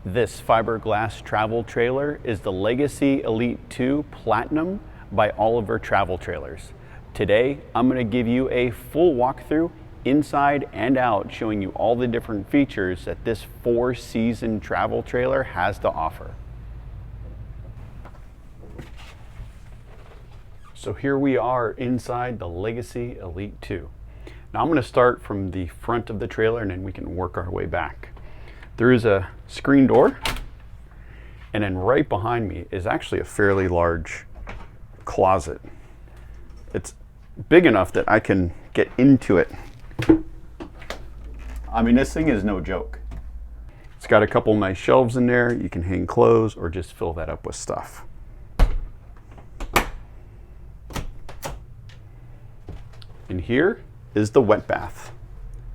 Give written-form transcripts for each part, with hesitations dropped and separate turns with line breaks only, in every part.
This fiberglass travel trailer is the Legacy Elite 2 Platinum by Oliver Travel Trailers. Today, I'm going to give you a full walkthrough inside and out, showing you all the different features that this 4-season travel trailer has to offer. So here we are inside the Legacy Elite 2. Now I'm going to start from the front of the trailer and then we can work our way back. There is a screen door, and then right behind me is actually a fairly large closet. It's big enough that I can get into it. I mean, this thing is no joke. It's got a couple nice shelves in there. You can hang clothes or just fill that up with stuff. And here is the wet bath.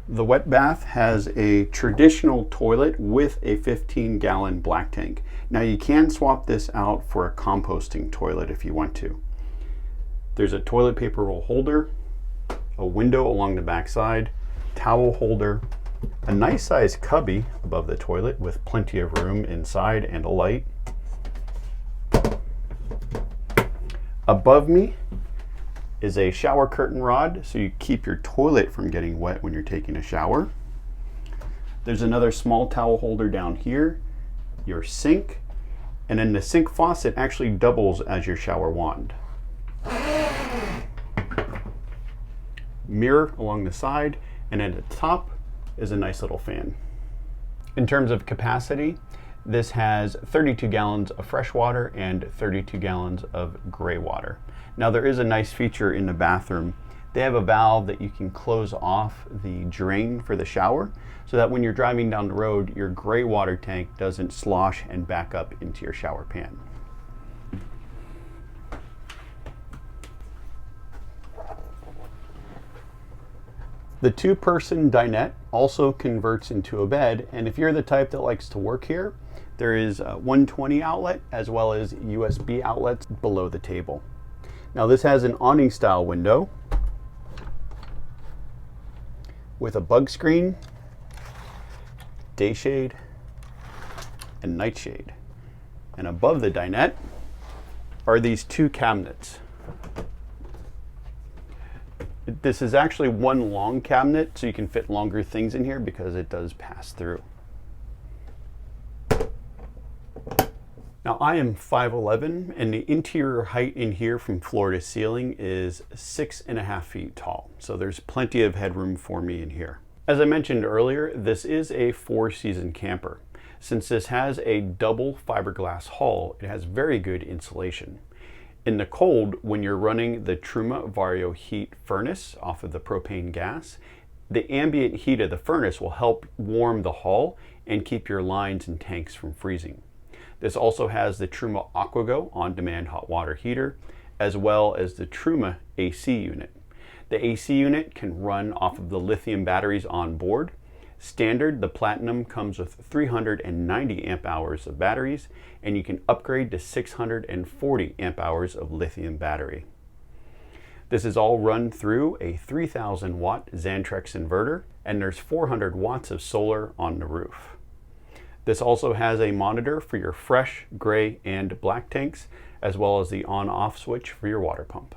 The wet bath has a traditional toilet with a 15-gallon black tank. Now you can swap this out for a composting toilet if you want to. There's a toilet paper roll holder, a window along the back side, towel holder, a nice sized cubby above the toilet with plenty of room inside and a light. Above me is a shower curtain rod, so you keep your toilet from getting wet when you're taking a shower. There's another small towel holder down here, your sink, and then the sink faucet actually doubles as your shower wand. Mirror along the side, and at the top is a nice little fan. In terms of capacity, this has 32 gallons of fresh water and 32 gallons of gray water. Now there is a nice feature in the bathroom. They have a valve that you can close off the drain for the shower so that when you're driving down the road, your gray water tank doesn't slosh and back up into your shower pan. The 2-person dinette also converts into a bed, and if you're the type that likes to work here, there is a 120 outlet as well as USB outlets below the table. Now this has an awning style window with a bug screen, day shade, and night shade. And above the dinette are these 2 cabinets. This is actually one long cabinet, so you can fit longer things in here because it does pass through. Now I am 5'11", and the interior height in here from floor to ceiling is 6.5 feet tall. So there's plenty of headroom for me in here. As I mentioned earlier, this is a 4-season camper. Since this has a double fiberglass hull, it has very good insulation. In the cold, when you're running the Truma Vario heat furnace off of the propane gas, the ambient heat of the furnace will help warm the hull and keep your lines and tanks from freezing. This also has the Truma AquaGo on-demand hot water heater, as well as the Truma AC unit. The AC unit can run off of the lithium batteries on board. Standard, the Platinum comes with 390 amp hours of batteries, and you can upgrade to 640 amp hours of lithium battery. This is all run through a 3000 watt Xantrex inverter, and there's 400 watts of solar on the roof. This also has a monitor for your fresh, gray, and black tanks, as well as the on-off switch for your water pump.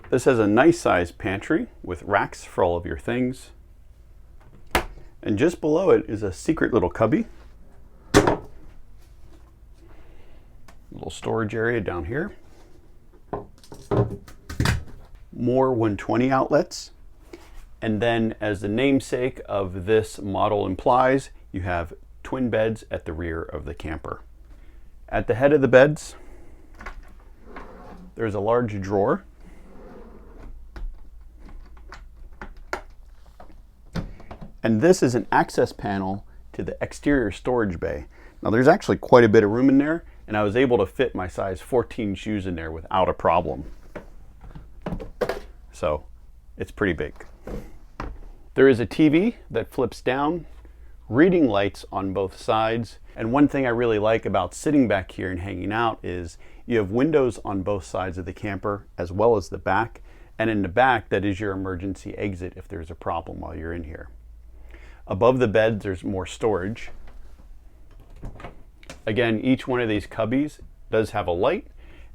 This has a nice sized pantry with racks for all of your things. And just below it is a secret little cubby. Little storage area down here. More 120 outlets. And then, as the namesake of this model implies, you have twin beds at the rear of the camper. At the head of the beds, there's a large drawer. And this is an access panel to the exterior storage bay. Now there's actually quite a bit of room in there, and I was able to fit my size 14 shoes in there without a problem. So it's pretty big. There is a TV that flips down, reading lights on both sides, and one thing I really like about sitting back here and hanging out is you have windows on both sides of the camper as well as the back, and in the back that is your emergency exit if there's a problem while you're in here. Above the bed there's more storage. Again, each one of these cubbies does have a light,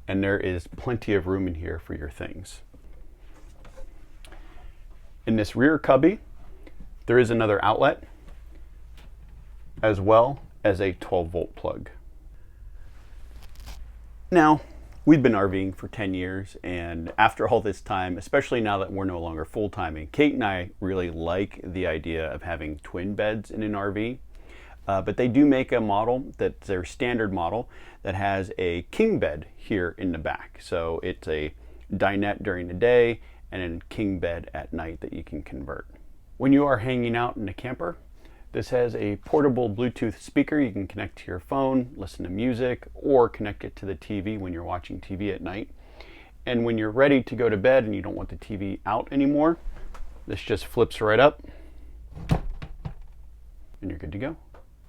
and there is plenty of room in here for your things. In this rear cubby, there is another outlet, as well as a 12-volt plug. Now, we've been RVing for 10 years, and after all this time, especially now that we're no longer full-timing, Kate and I really like the idea of having twin beds in an RV. But they do make a model that's their standard model that has a king bed here in the back. So it's a dinette during the day and a king bed at night that you can convert. When you are hanging out in the camper, this has a portable Bluetooth speaker. You can connect to your phone, listen to music, or connect it to the TV when you're watching TV at night. And when you're ready to go to bed and you don't want the TV out anymore, this just flips right up and you're good to go.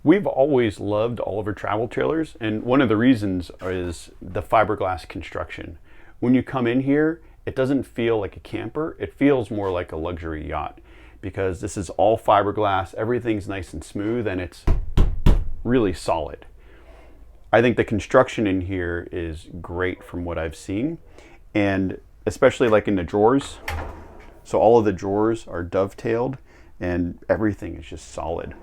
We've always loved all of our travel trailers, and one of the reasons is the fiberglass construction. When you come in here, it doesn't feel like a camper, it feels more like a luxury yacht, because this is all fiberglass, everything's nice and smooth, and it's really solid. I think the construction in here is great from what I've seen, and especially like in the drawers. So all of the drawers are dovetailed and everything is just solid.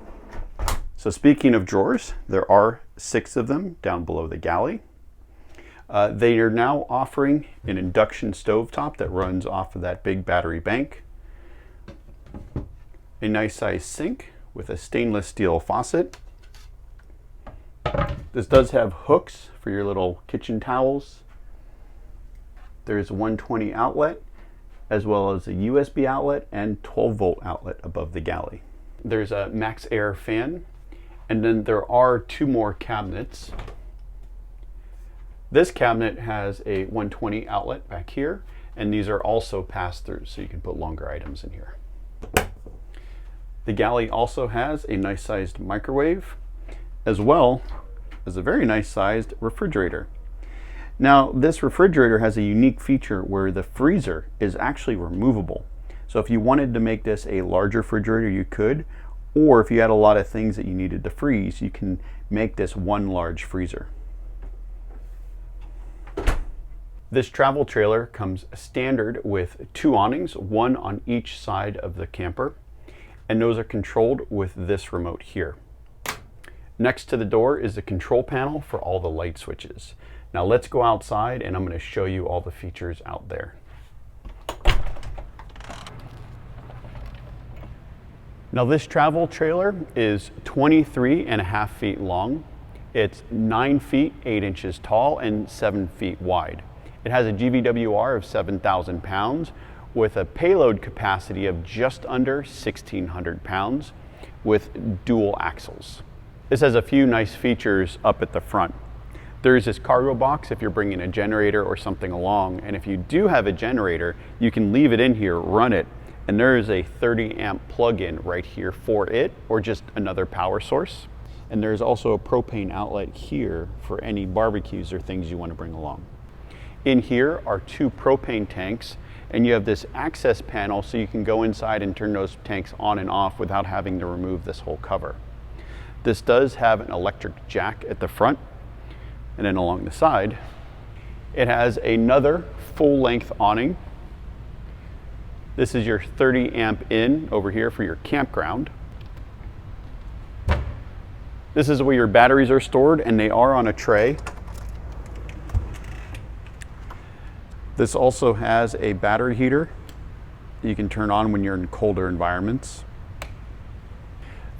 So speaking of drawers, there are 6 of them down below the galley. They are now offering an induction stovetop that runs off of that big battery bank. A nice size sink with a stainless steel faucet. This does have hooks for your little kitchen towels. There's a 120 outlet, as well as a USB outlet and 12-volt outlet above the galley. There's a max air fan. And then there are 2 more cabinets. This cabinet has a 120 outlet back here, and these are also pass-throughs, so you can put longer items in here. The galley also has a nice sized microwave, as well as a very nice sized refrigerator. Now, this refrigerator has a unique feature where the freezer is actually removable. So if you wanted to make this a larger refrigerator, you could. Or if you had a lot of things that you needed to freeze, you can make this one large freezer. This travel trailer comes standard with 2 awnings, one on each side of the camper, and those are controlled with this remote here. Next to the door is the control panel for all the light switches. Now let's go outside and I'm going to show you all the features out there. Now this travel trailer is 23.5 feet long. It's 9 feet 8 inches tall and 7 feet wide. It has a GVWR of 7,000 pounds with a payload capacity of just under 1,600 pounds with dual axles. This has a few nice features up at the front. There's this cargo box if you're bringing a generator or something along, and if you do have a generator, you can leave it in here, run it, and there is a 30 amp plug-in right here for it, or just another power source. And there's also a propane outlet here for any barbecues or things you want to bring along. In here are 2 propane tanks, and you have this access panel so you can go inside and turn those tanks on and off without having to remove this whole cover. This does have an electric jack at the front, and then along the side, it has another full-length awning. This is your 30 amp in over here for your campground. This is where your batteries are stored, and they are on a tray. This also has a battery heater that you can turn on when you're in colder environments.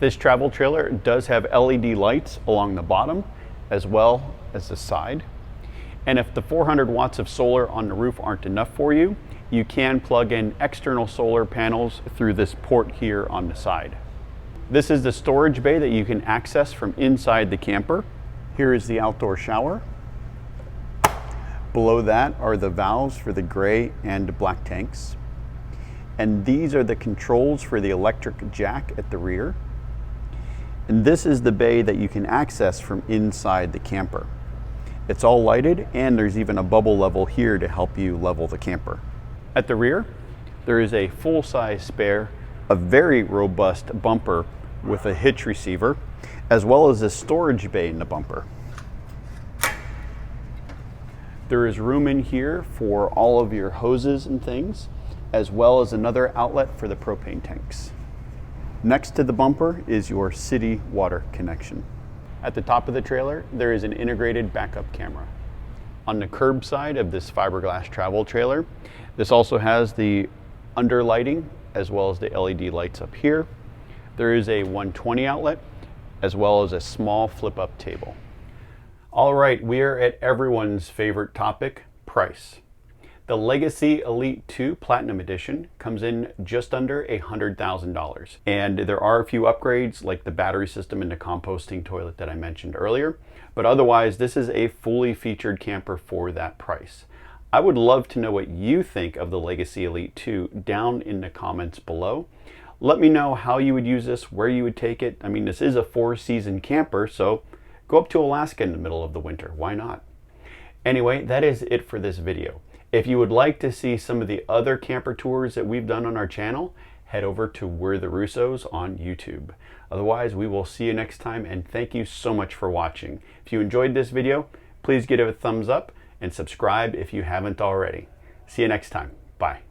This travel trailer does have LED lights along the bottom as well as the side. And if the 400 watts of solar on the roof aren't enough for you, you can plug in external solar panels through this port here on the side. This is the storage bay that you can access from inside the camper. Here is the outdoor shower. Below that are the valves for the gray and black tanks. And these are the controls for the electric jack at the rear. And this is the bay that you can access from inside the camper. It's all lighted, and there's even a bubble level here to help you level the camper. At the rear, there is a full-size spare, a very robust bumper with a hitch receiver, as well as a storage bay in the bumper. There is room in here for all of your hoses and things, as well as another outlet for the propane tanks. Next to the bumper is your city water connection. At the top of the trailer, there is an integrated backup camera. On the curb side of this fiberglass travel trailer, this also has the under lighting as well as the LED lights up here. There is a 120 outlet as well as a small flip-up table. All right, we are at everyone's favorite topic, price. The Legacy Elite 2 Platinum Edition comes in just under $100,000. And there are a few upgrades like the battery system and the composting toilet that I mentioned earlier. But otherwise, this is a fully featured camper for that price. I would love to know what you think of the Legacy Elite 2 down in the comments below. Let me know how you would use this, where you would take it. I mean, this is a 4-season camper, so go up to Alaska in the middle of the winter. Why not? Anyway, that is it for this video. If you would like to see some of the other camper tours that we've done on our channel, head over to We're the Russos on YouTube. Otherwise, we will see you next time, and thank you so much for watching. If you enjoyed this video, please give it a thumbs up and subscribe if you haven't already. See you next time. Bye.